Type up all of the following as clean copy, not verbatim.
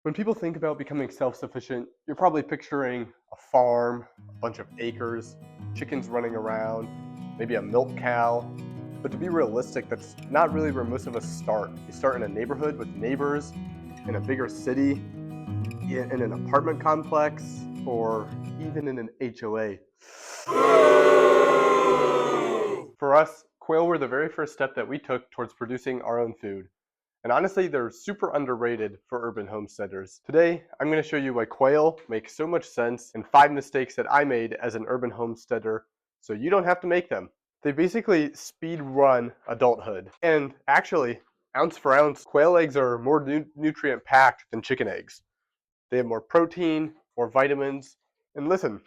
When people think about becoming self-sufficient, you're probably picturing a farm, a bunch of acres, chickens running around, maybe a milk cow. But to be realistic, that's not really where most of us start. You start in a neighborhood with neighbors, in a bigger city, in an apartment complex, or even in an HOA. For us, quail were the very first step that we took towards producing our own food. And honestly, they're super underrated for urban homesteaders. Today, I'm going to show you why quail make so much sense and 5 mistakes that I made as an urban homesteader so you don't have to make them. They basically speed run adulthood. And actually, ounce for ounce, quail eggs are more nutrient packed than chicken eggs. They have more protein, more vitamins. And listen,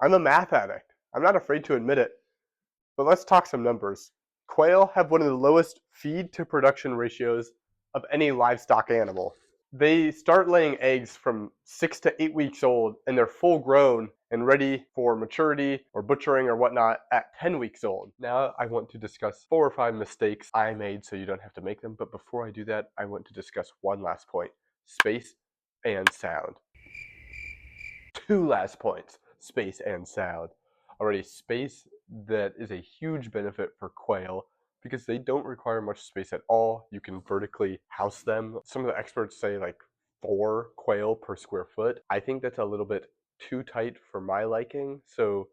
I'm a math addict. I'm not afraid to admit it. But let's talk some numbers. Quail have one of the lowest feed to production ratios of any livestock animal. They start laying eggs from 6 to 8 weeks old, and they're full grown and ready for maturity or butchering or whatnot at 10 weeks old. Now I want to discuss 4 or 5 mistakes I made so you don't have to make them, but before I do that, I want to discuss one last point: space and sound. 2 last points: space and sound. Already, space, that is a huge benefit for quail because they don't require much space at all. You can vertically house them. Some of the experts say like 4 quail per square foot. I think that's a little bit too tight for my liking. So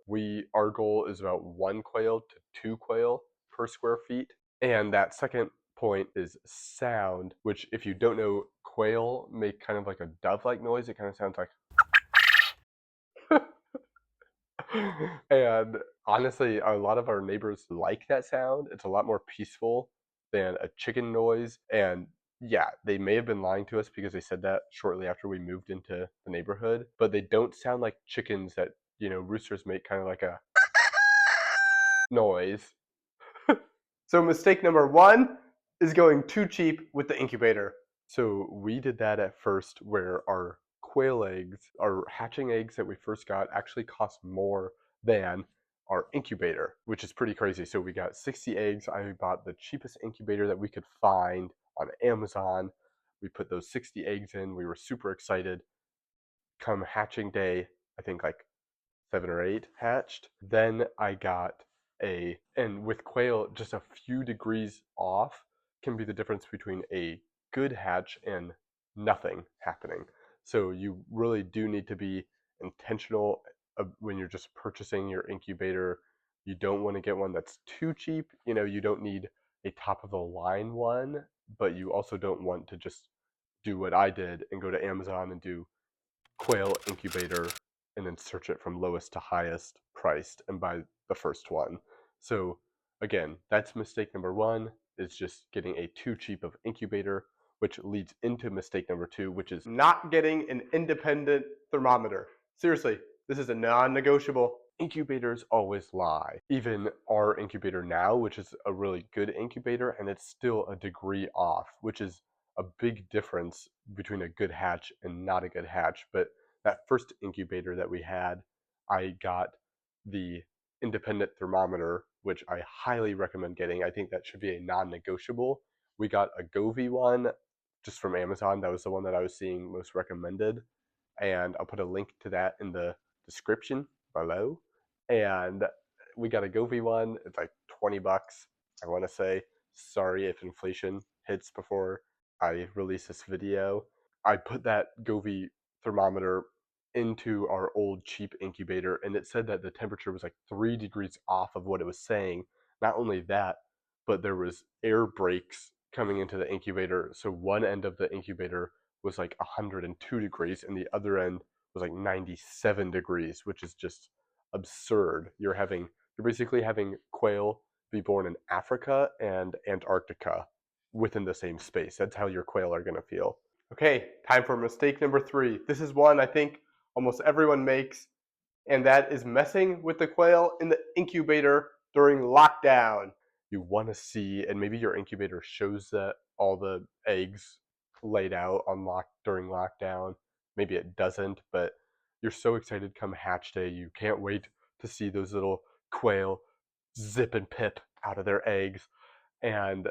our goal is about 1 quail to 2 quail per square feet. And that second point is sound, which if you don't know, quail make kind of like a dove-like noise. It kind of sounds like and honestly, a lot of our neighbors like that sound. It's a lot more peaceful than a chicken noise. And yeah, they may have been lying to us because they said that shortly after we moved into the neighborhood, but they don't sound like chickens that, roosters make kind of like a noise. So mistake number 1 is going too cheap with the incubator. So we did that at first where our quail eggs, our hatching eggs that we first got actually cost more than our incubator, which is pretty crazy. So we got 60 eggs. I bought the cheapest incubator that we could find on Amazon. We put those 60 eggs in. We were super excited. Come hatching day, I think like 7 or 8 hatched. Then I got and with quail, just a few degrees off can be the difference between a good hatch and nothing happening. So you really do need to be intentional when you're just purchasing your incubator. You don't want to get one that's too cheap. You don't need a top of the line one, but you also don't want to just do what I did and go to Amazon and do quail incubator and then search it from lowest to highest priced and buy the first one. So again, that's mistake number 1, is just getting a too cheap of incubator, which leads into mistake number 2, which is not getting an independent thermometer. Seriously, this is a non-negotiable. Incubators always lie. Even our incubator now, which is a really good incubator, and it's still a degree off, which is a big difference between a good hatch and not a good hatch. But that first incubator that we had, I got the independent thermometer, which I highly recommend getting. I think that should be a non-negotiable. We got a Govee one just from Amazon. That was the one that I was seeing most recommended. And I'll put a link to that in the description below. And we got a Govee one. It's like 20 bucks, I want to say. Sorry if inflation hits before I release this video. I put that Govee thermometer into our old cheap incubator, and it said that the temperature was like 3 degrees off of what it was saying. Not only that, but there was air breaks coming into the incubator. So one end of the incubator was like 102 degrees, and the other end was like 97 degrees, which is just absurd. You're basically having quail be born in Africa and Antarctica within the same space. That's how your quail are going to feel. Okay, time for mistake number 3. This is one I think almost everyone makes, and that is messing with the quail in the incubator during lockdown. You want to see, and maybe your incubator shows that all the eggs laid out on during lockdown. Maybe it doesn't, but you're so excited come hatch day. You can't wait to see those little quail zip and pip out of their eggs. And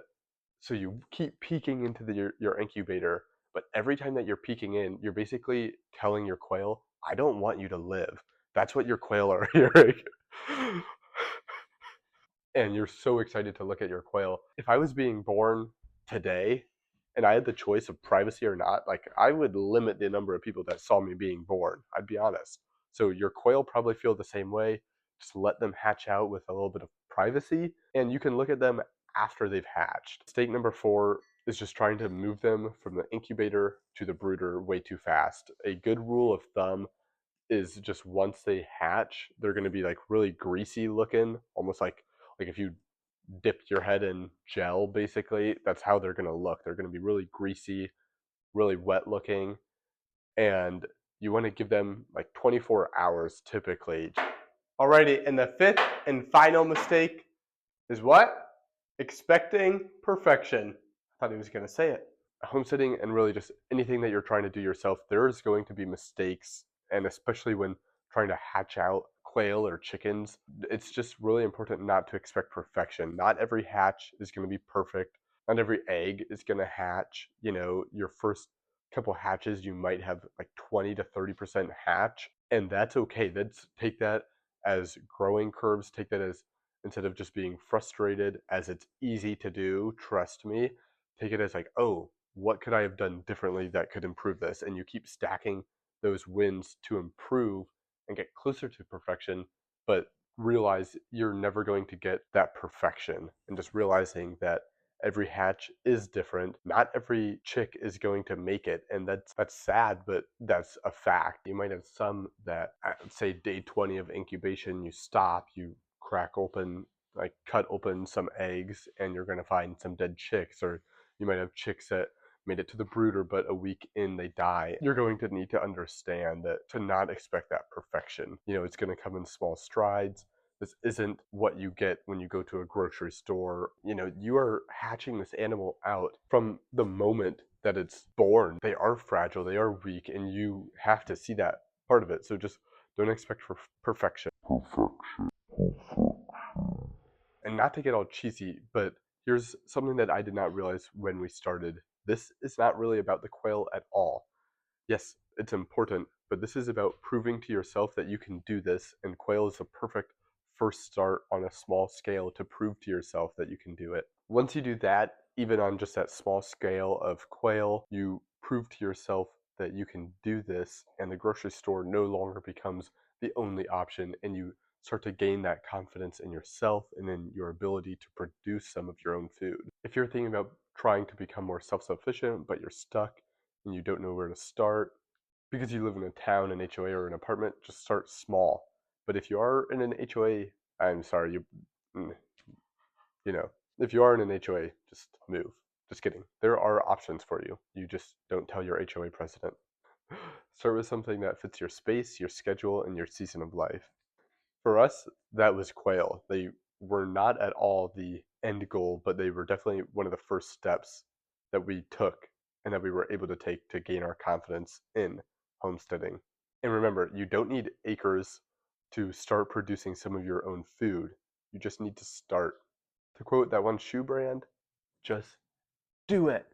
so you keep peeking into your incubator But every time that you're peeking in, you're basically telling your quail, I don't want you to live. That's what your quail are hearing. And you're so excited to look at your quail. If I was being born today and I had the choice of privacy or not, like I would limit the number of people that saw me being born. I'd be honest. So your quail probably feel the same way. Just let them hatch out with a little bit of privacy, and you can look at them after they've hatched. Mistake number 4 is just trying to move them from the incubator to the brooder way too fast. A good rule of thumb is just once they hatch, they're going to be like really greasy looking, almost like if you dipped your head in gel, basically. That's how they're going to look. They're going to be really greasy, really wet looking, and you want to give them like 24 hours typically. Alrighty, and the 5th and final mistake is what? Expecting perfection. I thought he was going to say it. Homesteading and really just anything that you're trying to do yourself, there's going to be mistakes, and especially when trying to hatch out quail or chickens, it's just really important not to expect perfection. Not every hatch is going to be perfect. Not every egg is going to hatch. Your first couple hatches, you might have like 20 to 30% hatch, and that's okay. Take that as growing curves. Take that as, instead of just being frustrated, as it's easy to do, trust me, take it as like, oh, what could I have done differently that could improve this? And you keep stacking those wins to improve and get closer to perfection, but realize you're never going to get that perfection. And just realizing that every hatch is different. Not every chick is going to make it, and that's sad, but that's a fact. You might have some that at, say, day 20 of incubation, you stop, you crack open, like cut open some eggs, and you're going to find some dead chicks, or you might have chicks that made it to the brooder, but a week in they die. You're going to need to understand that, to not expect that perfection. It's going to come in small strides. This isn't what you get when you go to a grocery store. You are hatching this animal out from the moment that it's born. They are fragile, they are weak, and you have to see that part of it. So just don't expect perfection. And not to get all cheesy, but here's something that I did not realize when we started. This is not really about the quail at all. Yes, it's important, but this is about proving to yourself that you can do this, and quail is a perfect first start on a small scale to prove to yourself that you can do it. Once you do that, even on just that small scale of quail, you prove to yourself that you can do this, and the grocery store no longer becomes the only option, and you start to gain that confidence in yourself and in your ability to produce some of your own food. If you're thinking about trying to become more self-sufficient, but you're stuck and you don't know where to start, because you live in a town, an HOA, or an apartment, just start small. But if you are in an HOA, I'm sorry, if you are in an HOA, just move. Just kidding. There are options for you. You just don't tell your HOA president. Start with something that fits your space, your schedule, and your season of life. For us, that was quail. They were not at all the end goal, but they were definitely one of the first steps that we took and that we were able to take to gain our confidence in homesteading. And remember, you don't need acres to start producing some of your own food. You just need to start. To quote that one shoe brand, just do it.